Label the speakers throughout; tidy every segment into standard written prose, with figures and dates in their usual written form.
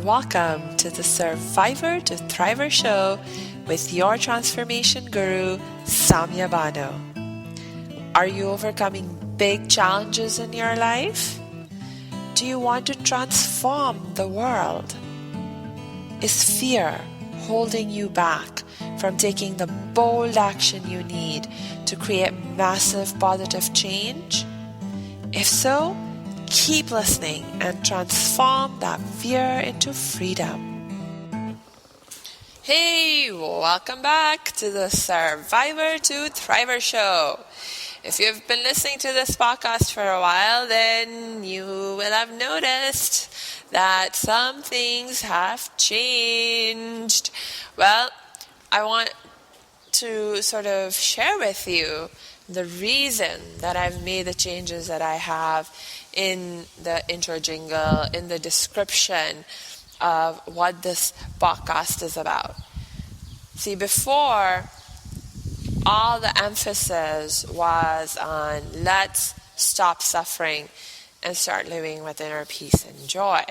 Speaker 1: and welcome to the Survivor to Thriver show with your transformation guru, Samya Bano. Are you overcoming big challenges in your life? Do you want to transform the world? Is fear holding you back from taking the bold action you need to create massive positive change? If so, keep listening and transform that fear into freedom. Hey, welcome back to the Survivor to Thriver show. If you've been listening to this podcast for a while, then you will have noticed that some things have changed. Well, I want to sort of share with you the reason that I've made the changes that I have in the intro jingle, in the description of what this podcast is about. See, before, all the emphasis was on let's stop suffering and start living with inner peace and joy.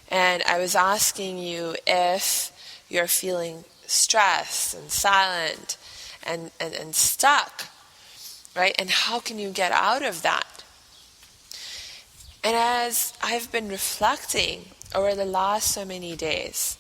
Speaker 1: And I was asking you if you're feeling stressed and silent and stuck, right? And how can you get out of that? And as I've been reflecting over the last so many days,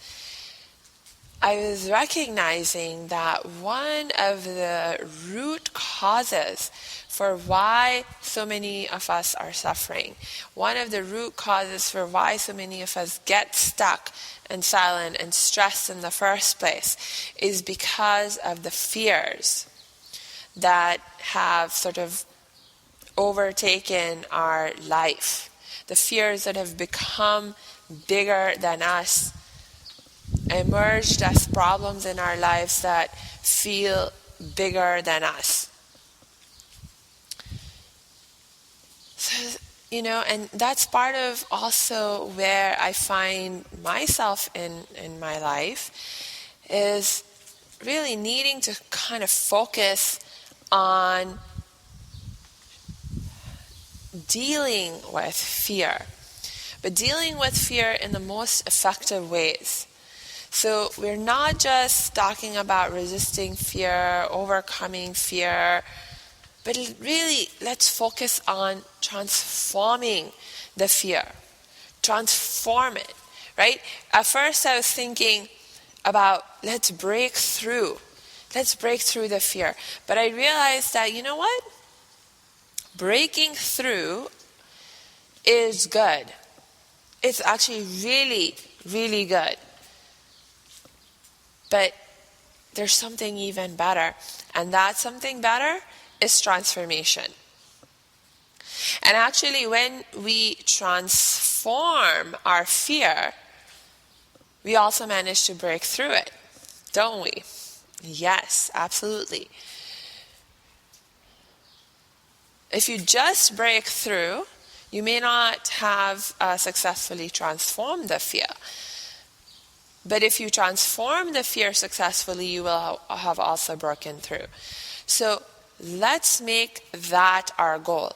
Speaker 1: I was recognizing that one of the root causes for why so many of us are suffering, one of the root causes for why so many of us get stuck and silent and stressed in the first place is because of the fears that have sort of overtaken our life, the fears that have become bigger than us, emerged as problems in our lives that feel bigger than us. So, and that's part of also where I find myself in my life, is really needing to kind of focus on dealing with fear, but dealing with fear in the most effective ways. So we're not just talking about resisting fear, overcoming fear, but really let's focus on transforming the fear. Transform it, right? At first I was thinking about let's break through the fear. But I realized that, you know what? Breaking through is good. It's actually really, really good. But there's something even better. And that something better is transformation. And actually, when we transform our fear, we also manage to break through it, don't we? Yes, absolutely. If you just break through, you may not have successfully transformed the fear. But if you transform the fear successfully, you will have also broken through. So let's make that our goal.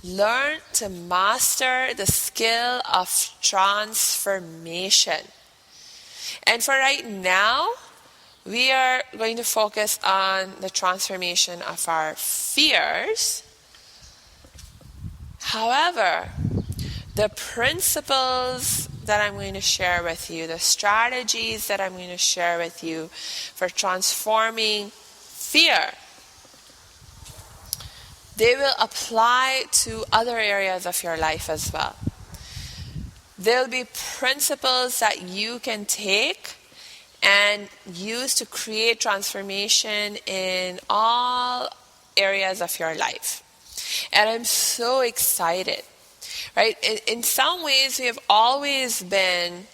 Speaker 1: Learn to master the skill of transformation. And for right now, we are going to focus on the transformation of our fears. However, the principles that I'm going to share with you, the strategies that I'm going to share with you for transforming fear, they will apply to other areas of your life as well. There'll be principles that you can take and use to create transformation in all areas of your life. And I'm so excited, right? In some ways, we have always been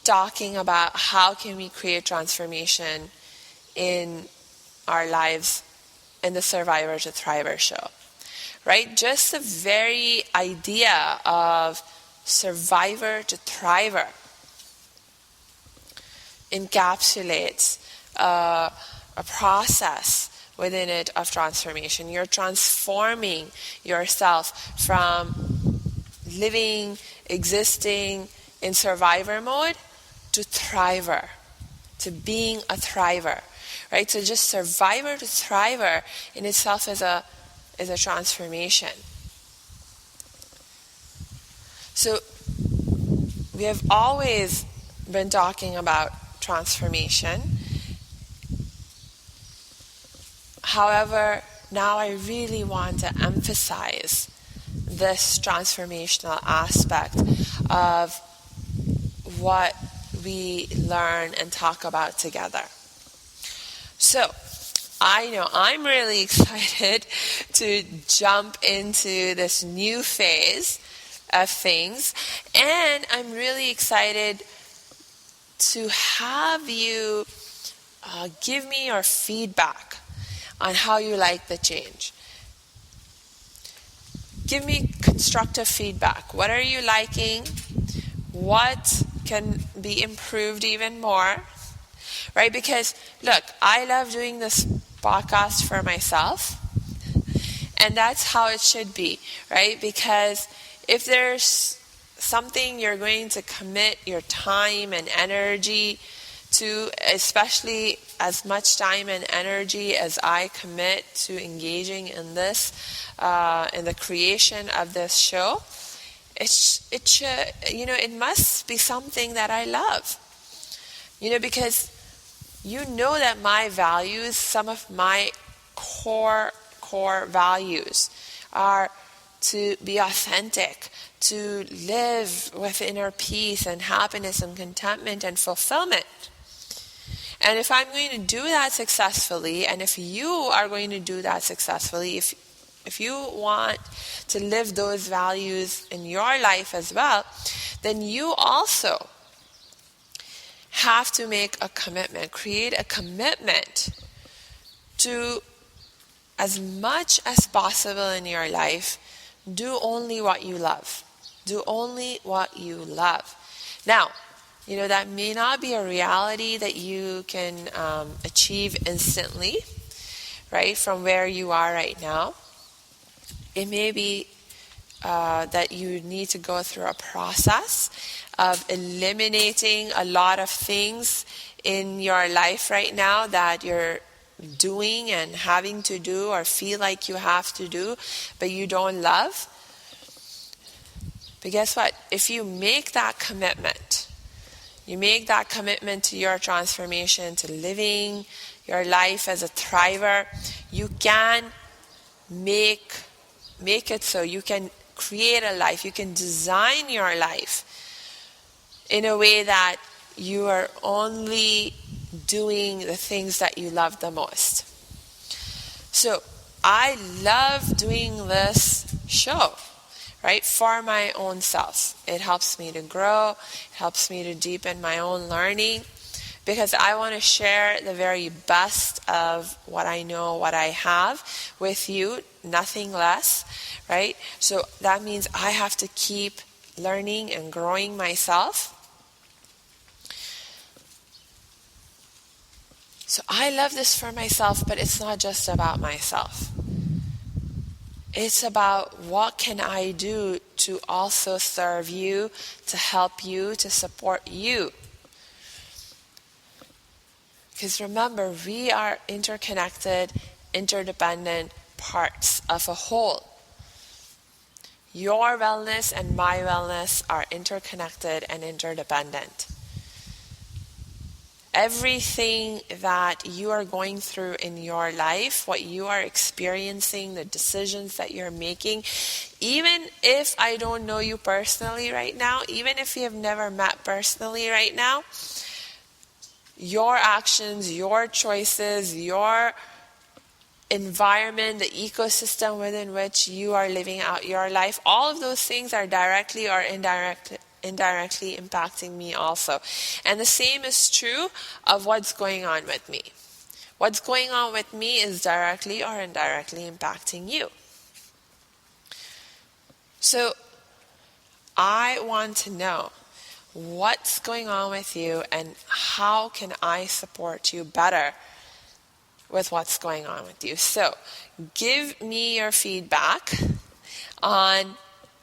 Speaker 1: talking about how can we create transformation in our lives in the Survivor to Thriver show, right? Just the very idea of Survivor to Thriver encapsulates a process within it of transformation. You're transforming yourself from living, existing in survivor mode to thriver, to being a thriver, right? So just survivor to thriver in itself is a transformation. So we have always been talking about transformation. However, now I really want to emphasize this transformational aspect of what we learn and talk about together. So, I know I'm really excited to jump into this new phase of things, and I'm really excited to have you give me your feedback on how you like the change. Give me constructive feedback. What are you liking? What can be improved even more? Right? Because, look, I love doing this podcast for myself, and that's how it should be, right? Because if there's something you're going to commit your time and energy to, especially as much time and energy as I commit to engaging in this, in the creation of this show, it should, it must be something that I love. Because that my values, some of my core values are to be authentic, to live with inner peace and happiness and contentment and fulfillment. And if I'm going to do that successfully, and if you are going to do that successfully, if you want to live those values in your life as well, then you also have to make a commitment, create a commitment to, as much as possible in your life, do only what you love. Do only what you love. Now, that may not be a reality that you can achieve instantly, right, from where you are right now. It may be that you need to go through a process of eliminating a lot of things in your life right now that you're doing and having to do or feel like you have to do, but you don't love. But guess what? If you make that commitment, to your transformation, to living your life as a thriver, you can make it so you can create a life, you can design your life in a way that you are only doing the things that you love the most. So I love doing this show, right, for my own self. It helps me to grow, it helps me to deepen my own learning, because I want to share the very best of what I know, what I have with you, nothing less, right? So that means I have to keep learning and growing myself. So I love this for myself, but it's not just about myself. It's about what can I do to also serve you, to help you, to support you. Because remember, we are interconnected, interdependent parts of a whole. Your wellness and my wellness are interconnected and interdependent. Everything that you are going through in your life, what you are experiencing, the decisions that you're making, even if I don't know you personally right now, even if we have never met personally right now, your actions, your choices, your environment, the ecosystem within which you are living out your life, all of those things are directly or indirectly impacting me also. And the same is true of what's going on with me. What's going on with me is directly or indirectly impacting you. So I want to know what's going on with you and how can I support you better with what's going on with you. So give me your feedback on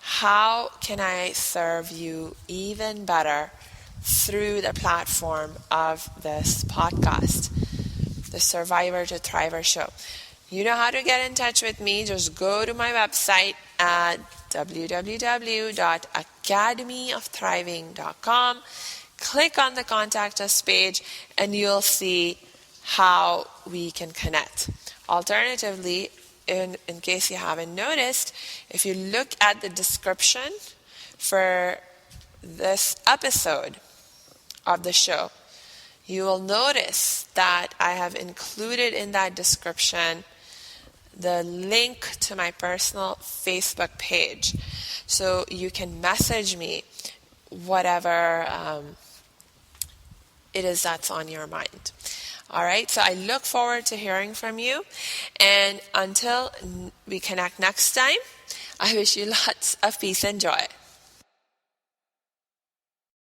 Speaker 1: how can I serve you even better through the platform of this podcast, the Survivor to Thriver Show. You know how to get in touch with me. Just go to my website at www.academyofthriving.com. Click on the Contact Us page and you'll see how we can connect. Alternatively, in case you haven't noticed, if you look at the description for this episode of the show, you will notice that I have included in that description the link to my personal Facebook page. So you can message me whatever it is that's on your mind. All right, so I look forward to hearing from you. And until we connect next time, I wish you lots of peace and joy.